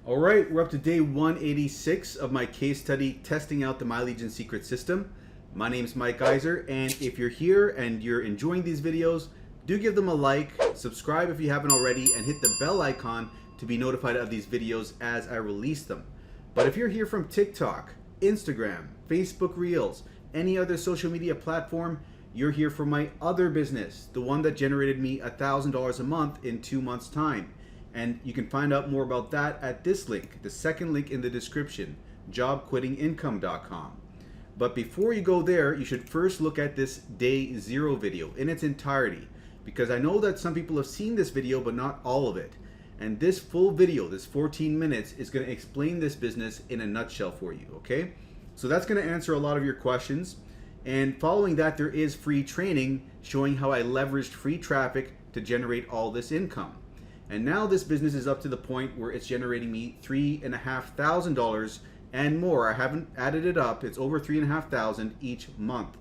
All right, we're up to day 186 of my case study testing out the My Legion secret system. My name is Mike Iser, and if you're here and you're enjoying these videos, do give them a like, subscribe if you haven't already, and hit the bell icon to be notified of these videos as I release them. But if you're here from TikTok, Instagram, Facebook Reels, any other social media platform, you're here for my other business, the one that generated me $1,000 a month in 2 months' time. And you can find out more about that at this link, the second link in the description, jobquittingincome.com. But before you go there, you should first look at this day 0 video in its entirety, because I know that some people have seen this video, but not all of it. And this full video, this 14 minutes, is going to explain this business in a nutshell for you, okay? So that's going to answer a lot of your questions. And following that, there is free training showing how I leveraged free traffic to generate all this income. And now this business is up to the point where it's generating me $3,500 and more. I haven't added it up. It's over $3,500 each month.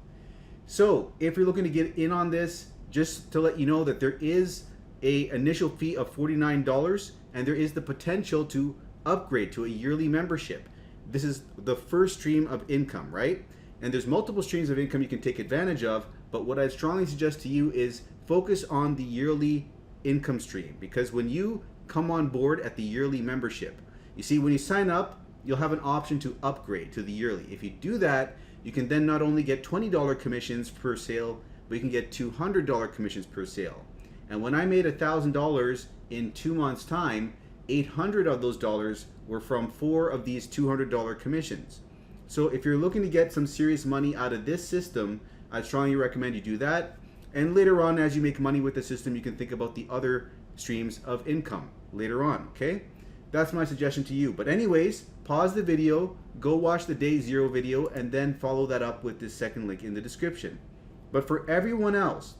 So if you're looking to get in on this, just to let you know that there is a initial fee of $49, and there is the potential to upgrade to a yearly membership. This is the first stream of income, right? And there's multiple streams of income you can take advantage of, but what I strongly suggest to you is focus on the yearly income stream, because when you come on board at the yearly membership, you see, when you sign up, you'll have an option to upgrade to the yearly. If you do that, you can then not only get $20 commissions per sale, but you can get $200 commissions per sale. And when I made $1,000 in 2 months' time, 800 of those dollars were from 4 of these $200 commissions. So if you're looking to get some serious money out of this system, I strongly recommend you do that. And later on, as you make money with the system, you can think about the other streams of income later on, okay? That's my suggestion to you. But anyways, pause the video, go watch the day 0 video, and then follow that up with this second link in the description. But for everyone else,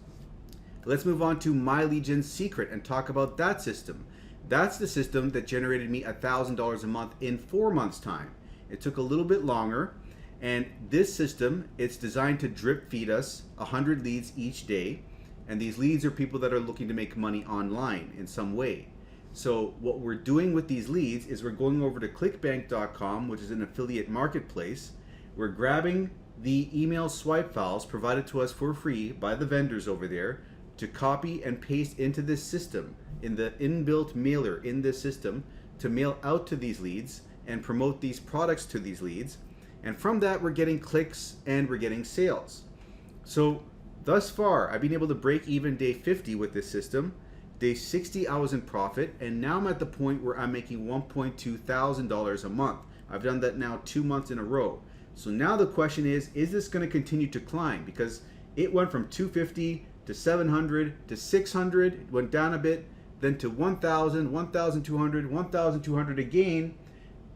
let's move on to My Legion Secret and talk about that system. That's the system that generated me $1,000 a month in 4 months' time. It took a little bit longer. And this system, it's designed to drip feed us 100 leads each day. And these leads are people that are looking to make money online in some way. So what we're doing with these leads is we're going over to clickbank.com, which is an affiliate marketplace. We're grabbing the email swipe files provided to us for free by the vendors over there to copy and paste into this system, in the inbuilt mailer in this system, to mail out to these leads and promote these products to these leads. And from that, we're getting clicks and we're getting sales. So thus far, I've been able to break even day 50 with this system. Day 60, I was in profit, and now I'm at the point where I'm making $1.2 thousand a month. I've done that now 2 months in a row. So now the question is this going to continue to climb? Because it went from 250 to 700 to 600, it went down a bit, then to 1,000, 1,200, 1,200 again.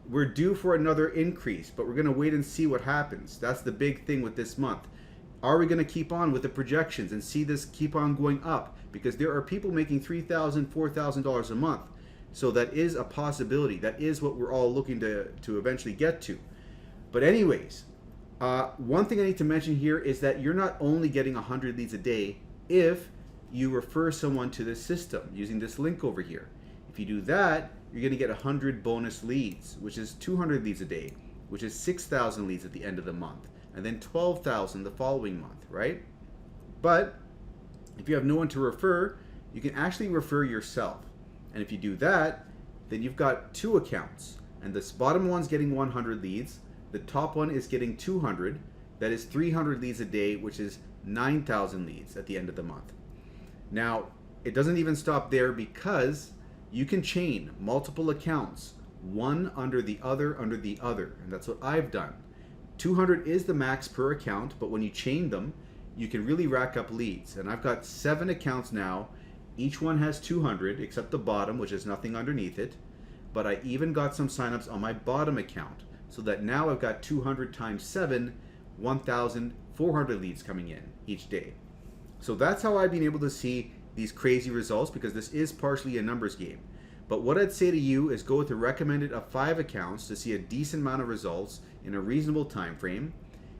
We're due for another increase, but we're going to wait and see what happens. That's the big thing with this month. Are we going to keep on with the projections and see this keep on going up? Because there are people making $3,000, $4,000 a month. So that is a possibility. That is what we're all looking to eventually get to. But anyways, one thing I need to mention here is that you're not only getting 100 leads a day if you refer someone to this system using this link over here. If you do that, you're going to get 100 bonus leads, which is 200 leads a day, which is 6,000 leads at the end of the month, and then 12,000 the following month, right? But if you have no one to refer, you can actually refer yourself. And if you do that, then you've got 2 accounts, and this bottom one's getting 100 leads, the top one is getting 200, that is 300 leads a day, which is 9,000 leads at the end of the month. Now, it doesn't even stop there, because you can chain multiple accounts, one under the other, and that's what I've done. 200 is the max per account, but when you chain them, you can really rack up leads. And I've got 7 accounts now. Each one has 200, except the bottom, which has nothing underneath it. But I even got some signups on my bottom account, so that now I've got 200 times 7, 1,400 leads coming in each day. So that's how I've been able to see these crazy results, because this is partially a numbers game. But what I'd say to you is go with a recommended of 5 accounts to see a decent amount of results in a reasonable time frame.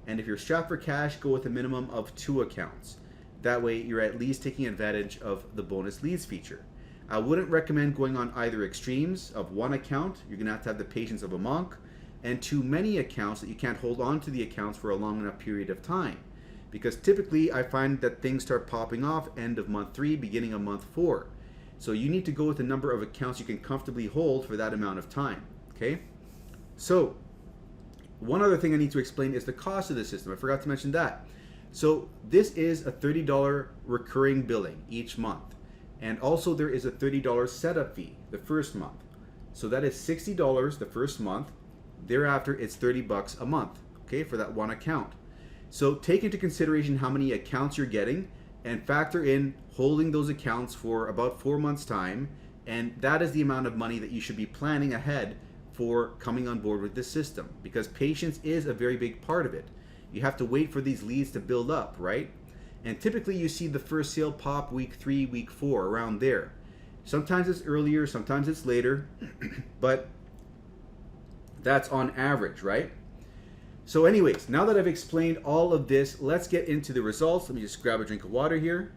And if you're strapped for cash, go with a minimum of 2 accounts. That way you're at least taking advantage of the bonus leads feature. I wouldn't recommend going on either extremes of one account. You're going to have the patience of a monk, and too many accounts that you can't hold on to the accounts for a long enough period of time. Because typically I find that things start popping off end of month 3, beginning of month 4. So you need to go with a number of accounts you can comfortably hold for that amount of time. Okay? So one other thing I need to explain is the cost of the system. I forgot to mention that. So this is a $30 recurring billing each month. And also there is a $30 setup fee the first month. So that is $60 the first month. Thereafter, it's $30 a month, okay, for that one account. So take into consideration how many accounts you're getting and factor in holding those accounts for about 4 months' time. And that is the amount of money that you should be planning ahead for coming on board with this system, because patience is a very big part of it. You have to wait for these leads to build up, right? And typically you see the first sale pop week 3, week 4, around there. Sometimes it's earlier, sometimes it's later, but that's on average, right? So anyways, now that I've explained all of this, let's get into the results. Let me just grab a drink of water here.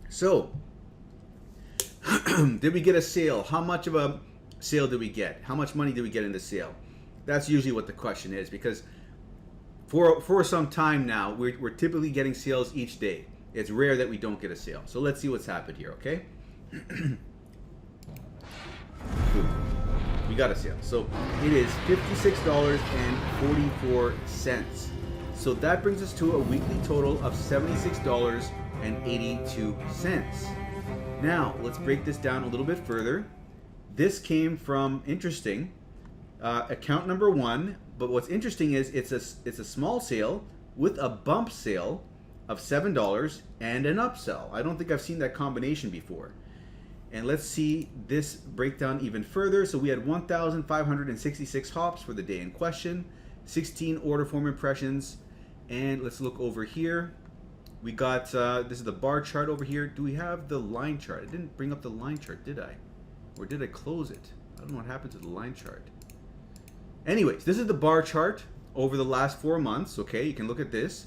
So, did we get a sale? How much of a sale did we get? How much money did we get in the sale? That's usually what the question is, because for some time now, we're typically getting sales each day. It's rare that we don't get a sale. So let's see what's happened here, okay? We got a sale. So it is $56.44. So that brings us to a weekly total of $76.82. Now, let's break this down a little bit further. This came from, interesting, account number 1. But what's interesting is it's a small sale with a bump sale of $7 and an upsell. I don't think I've seen that combination before. And let's see this breakdown even further. So we had 1,566 hops for the day in question, 16 order form impressions, and let's look over here. We got, this is the bar chart over here. Do we have the line chart? I didn't bring up the line chart, did I? Or did I close it? I don't know what happened to the line chart. Anyways, this is the bar chart over the last 4 months. Okay, you can look at this.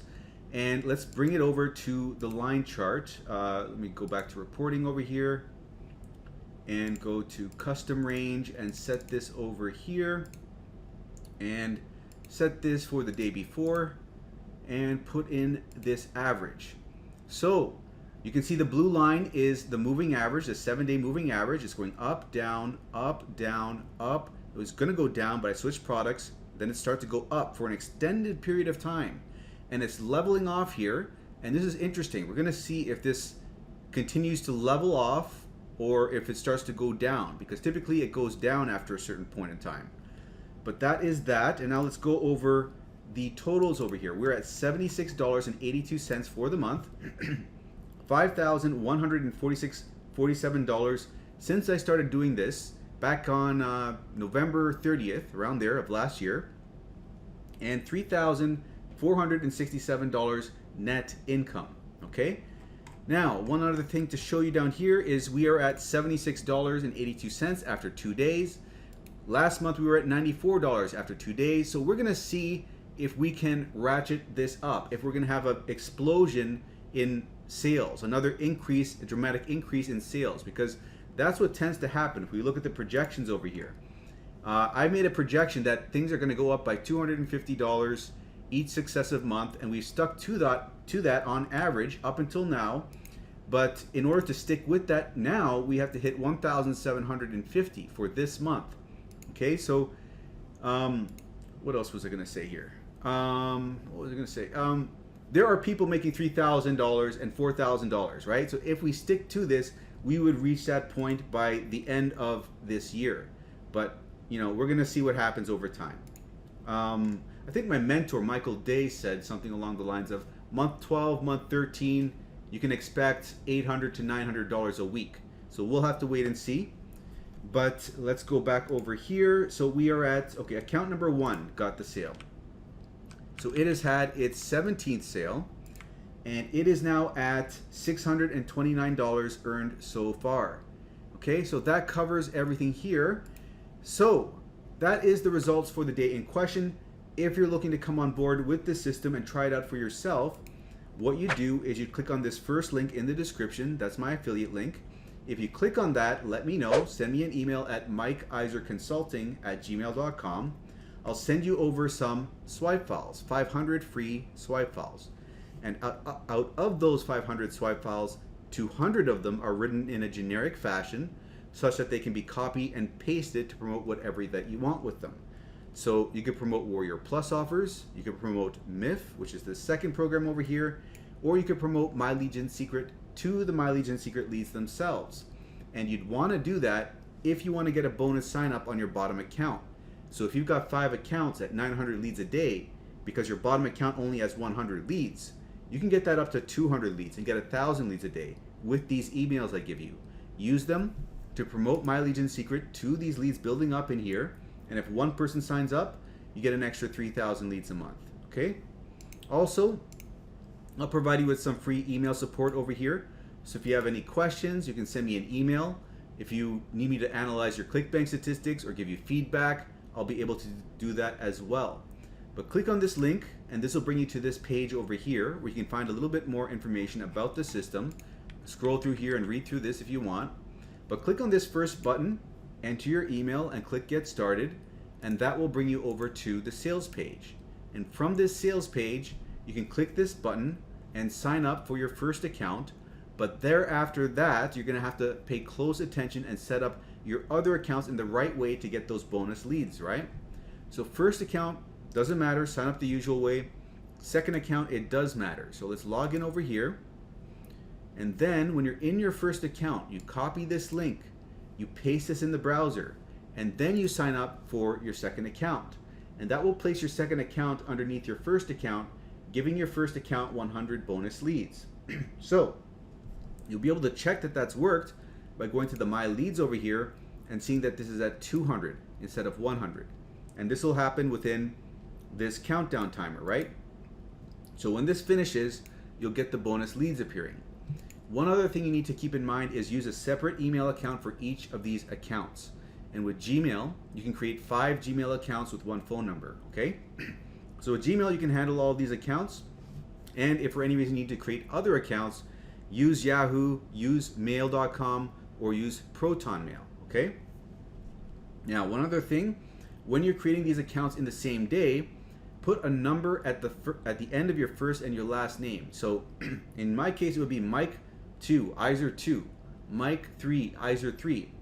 And let's bring it over to the line chart. Let me go back to reporting over here and go to custom range and set this over here and set this for the day before and put in this average. So you can see the blue line is the moving average, the 7-day moving average. It's going up, down, up, down, up. It was going to go down, but I switched products. Then it started to go up for an extended period of time. And it's leveling off here. And this is interesting. We're going to see if this continues to level off or if it starts to go down, because typically it goes down after a certain point in time. But that is that. And now let's go over the totals over here. We're at $76.82 for the month. $5,147 since I started doing this back on November 30th, around there of last year, and $3,467 net income. Okay. Now, one other thing to show you down here is we are at $76.82 after 2 days. Last month we were at $94 after 2 days. So we're going to see if we can ratchet this up, if we're going to have an explosion in sales, another increase, a dramatic increase in sales, because that's what tends to happen if we look at the projections over here. I made a projection that things are going to go up by $250 each successive month, and we've stuck to that on average up until now. But in order to stick with that now, we have to hit 1,750 for this month. Okay, so what else was I going to say here? What was I going to say? There are people making $3,000 and $4,000, right? So if we stick to this, we would reach that point by the end of this year. But, you know, we're going to see what happens over time. I think my mentor, Michael Day, said something along the lines of month 12, month 13, you can expect $800 to $900 a week. So we'll have to wait and see. But let's go back over here. So we are at, okay, account number 1 got the sale. So it has had its 17th sale, and it is now at $629 earned so far. Okay, so that covers everything here. So that is the results for the day in question. If you're looking to come on board with this system and try it out for yourself, what you do is you click on this first link in the description. That's my affiliate link. If you click on that, let me know. Send me an email at mikeiserconsulting@gmail.com. I'll send you over some swipe files, 500 free swipe files. And out of those 500 swipe files, 200 of them are written in a generic fashion such that they can be copied and pasted to promote whatever that you want with them. So you could promote Warrior Plus offers, you could promote MIF, which is the second program over here, or you could promote My Legion Secret to the My Legion Secret leads themselves. And you'd want to do that if you want to get a bonus sign up on your bottom account. So if you've got 5 accounts at 900 leads a day, because your bottom account only has 100 leads, you can get that up to 200 leads and get 1,000 leads a day with these emails I give you. Use them to promote My Legion Secret to these leads building up in here. And if one person signs up, you get an extra 3,000 leads a month. Okay? Also, I'll provide you with some free email support over here. So if you have any questions, you can send me an email. If you need me to analyze your Clickbank statistics or give you feedback, I'll be able to do that as well. But click on this link and this will bring you to this page over here where you can find a little bit more information about the system. Scroll through here and read through this if you want. But click on this first button, enter your email and click Get Started, and that will bring you over to the sales page. And from this sales page, you can click this button and sign up for your first account. But thereafter that, you're going to have to pay close attention and set up your other accounts in the right way to get those bonus leads, right? So first account doesn't matter, sign up the usual way. Second account, it does matter. So let's log in over here. And then when you're in your first account, you copy this link, you paste this in the browser, and then you sign up for your second account. And that will place your second account underneath your first account, giving your first account 100 bonus leads. So you'll be able to check that that's worked by going to the My Leads over here and seeing that this is at 200 instead of 100. And this will happen within this countdown timer, right? So when this finishes, you'll get the bonus leads appearing. One other thing you need to keep in mind is use a separate email account for each of these accounts. And with Gmail, you can create 5 Gmail accounts with 1 phone number, okay? So with Gmail, you can handle all these accounts. And if for any reason you need to create other accounts, use Yahoo, use mail.com, or use Proton Mail, okay? Now, one other thing, when you're creating these accounts in the same day, put a number at the end of your first and your last name. So in my case, it would be Mike 2, Iser 2, Mike 3, Iser 3.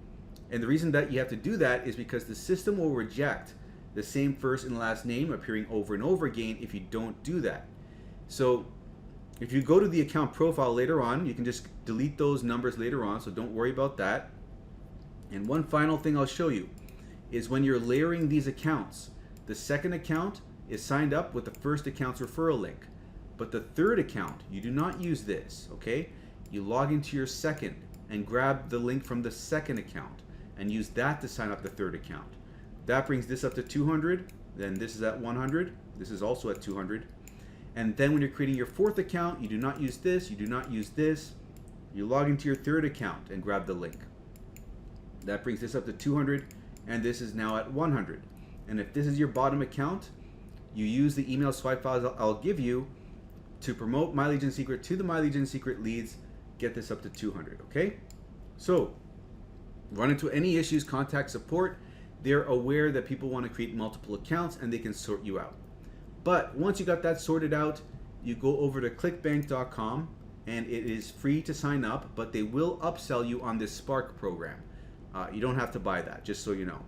And the reason that you have to do that is because the system will reject the same first and last name appearing over and over again if you don't do that. So if you go to the account profile later on, you can just delete those numbers later on, so don't worry about that. And one final thing I'll show you is when you're layering these accounts, the second account is signed up with the first account's referral link. But the third account, you do not use this, okay? You log into your second and grab the link from the second account and use that to sign up the third account. That brings this up to 200, then this is at 100, this is also at 200. And then when you're creating your fourth account, you do not use this, you do not use this. You log into your third account and grab the link. That brings this up to 200, and this is now at 100. And if this is your bottom account, you use the email swipe files I'll give you to promote My Legion Secret to the My Legion Secret leads, get this up to 200, okay? So, run into any issues, contact support. They're aware that people want to create multiple accounts and they can sort you out. But once you got that sorted out, you go over to clickbank.com and it is free to sign up, but they will upsell you on this Spark program. You don't have to buy that, just so you know.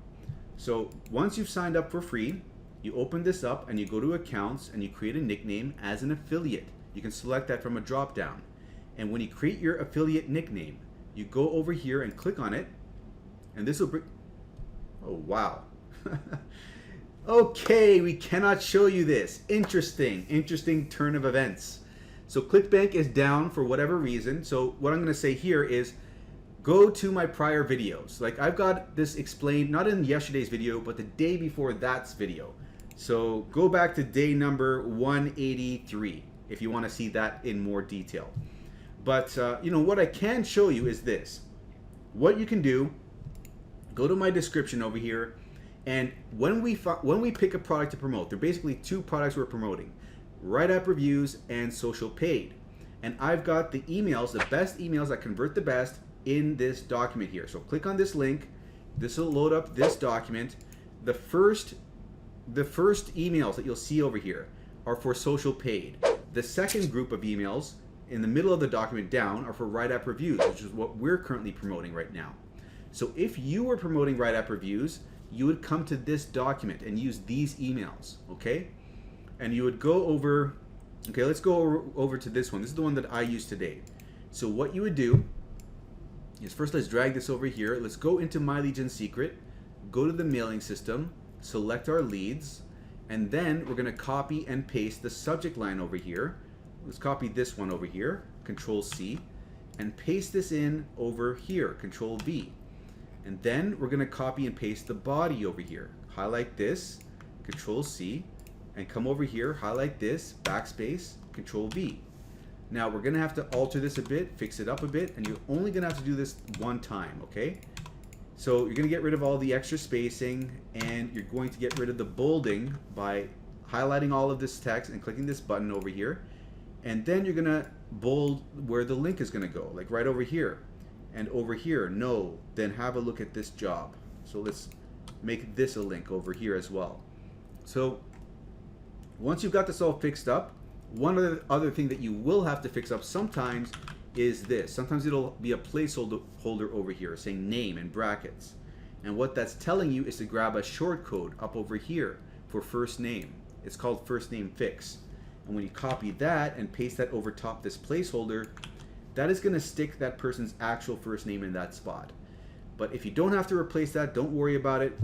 So once you've signed up for free, you open this up and you go to accounts and you create a nickname as an affiliate. You can select that from a drop down. And when you create your affiliate nickname, you go over here and click on it, and this will bring, oh wow. Okay, we cannot show you this. Interesting turn of events. So Clickbank is down for whatever reason. So what I'm going to say here is go to my prior videos. Like I've got this explained, not in yesterday's video, but the day before that's video. So go back to day number 183 if you want to see that in more detail. But you know what I can show you is this. What you can do, go to my description over here, and when we pick a product to promote, there are basically 2 products we're promoting: WriteAppReviews and Social Paid. And I've got the emails, the best emails that convert the best in this document here. So click on this link. This will load up this document. The first emails that you'll see over here are for social paid. The second group of emails in the middle of the document down are for WriteAppReviews, which is what we're currently promoting right now. So if you were promoting WriteAppReviews, you would come to this document and use these emails, okay? And you would go over, okay, let's go over to this one. This is the one that I use today. So what you would do is first let's drag this over here. Let's go into My Leads in Secret, go to the mailing system, select our leads, and then we're gonna copy and paste the subject line over here. Let's copy this one over here, Control C, and paste this in over here, Control V. And then we're gonna copy and paste the body over here. Highlight this, Control C, and come over here, highlight this, backspace, Control V. Now we're gonna have to alter this a bit, fix it up a bit, and you're only gonna have to do this one time, okay? So you're gonna get rid of all the extra spacing, and you're going to get rid of the bolding by highlighting all of this text and clicking this button over here. And then you're gonna bold where the link is gonna go, like right over here. And over here, no, then have a look at this job. So let's make this a link over here as well. So once you've got this all fixed up, one other thing that you will have to fix up sometimes is this. Sometimes it'll be a placeholder over here saying name in brackets. And what that's telling you is to grab a short code up over here for first name. It's called first name fix. And when you copy that and paste that over top this placeholder, that is going to stick that person's actual first name in that spot. But if you don't have to replace that, don't worry about it.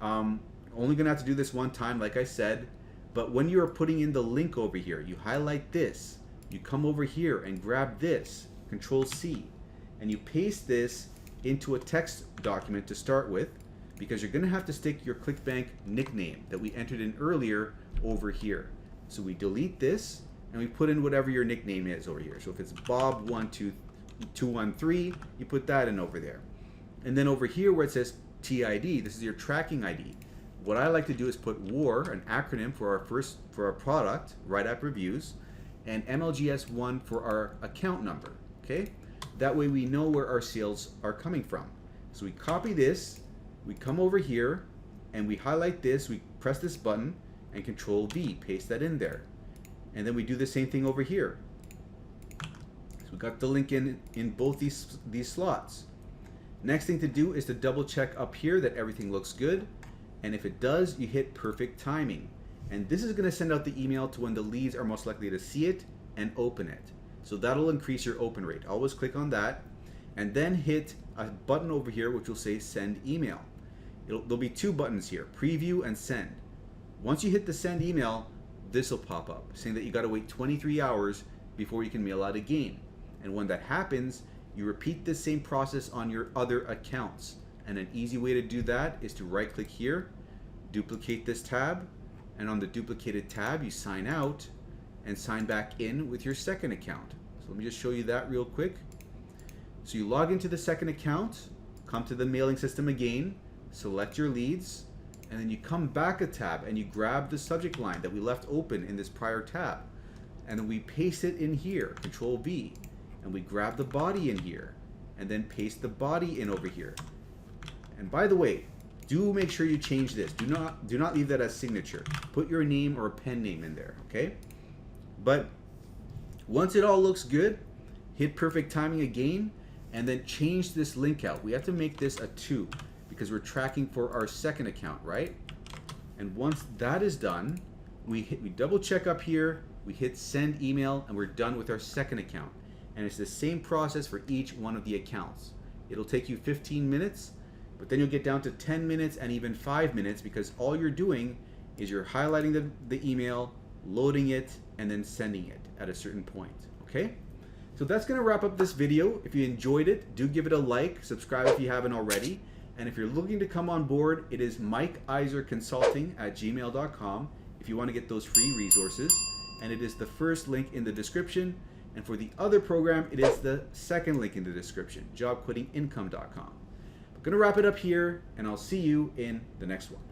Only going to have to do this one time, like I said. But when you are putting in the link over here, you highlight this, you come over here and grab this, Control C, and you paste this into a text document to start with, because you're going to have to stick your Clickbank nickname that we entered in earlier over here. So we delete this and we put in whatever your nickname is over here. So if it's Bob12213, you put that in over there. And then over here where it says TID, this is your tracking ID. What I like to do is put WAR, an acronym for our product, WriteAppReviews, and MLGS1 for our account number. Okay? That way we know where our sales are coming from. So we copy this, we come over here, and we highlight this, we press this button, and Control V, paste that in there. And then we do the same thing over here. So we got the link in both these slots. Next thing to do is to double check up here that everything looks good. And if it does, you hit perfect timing. And this is going to send out the email to when the leads are most likely to see it and open it. So that'll increase your open rate. Always click on that and then hit a button over here which will say send email. There'll be two buttons here, preview and send. Once you hit the send email, this will pop up saying that you got to wait 23 hours before you can mail out again. And when that happens, you repeat the same process on your other accounts. And an easy way to do that is to right click here, duplicate this tab, and on the duplicated tab you sign out and sign back in with your second account. So let me just show you that real quick. So you log into the second account, come to the mailing system again, select your leads, and then you come back a tab and you grab the subject line that we left open in this prior tab. And then we paste it in here, Control V, and we grab the body in here and then paste the body in over here. And by the way, do make sure you change this. Do not leave that as signature. Put your name or a pen name in there, okay? But once it all looks good, hit perfect timing again, and then change this link out. We have to make this a 2 because we're tracking for our second account, right? And once that is done, we double check up here, we hit send email, and we're done with our second account. And it's the same process for each one of the accounts. It'll take you 15 minutes, but then you'll get down to 10 minutes and even 5 minutes because all you're doing is you're highlighting the email, loading it, and then sending it at a certain point, okay? So that's gonna wrap up this video. If you enjoyed it, do give it a like, subscribe if you haven't already. And if you're looking to come on board, it is mikeiserconsulting@gmail.com if you wanna get those free resources. And it is the first link in the description. And for the other program, it is the second link in the description, jobquittingincome.com. I'm gonna wrap it up here, and I'll see you in the next one.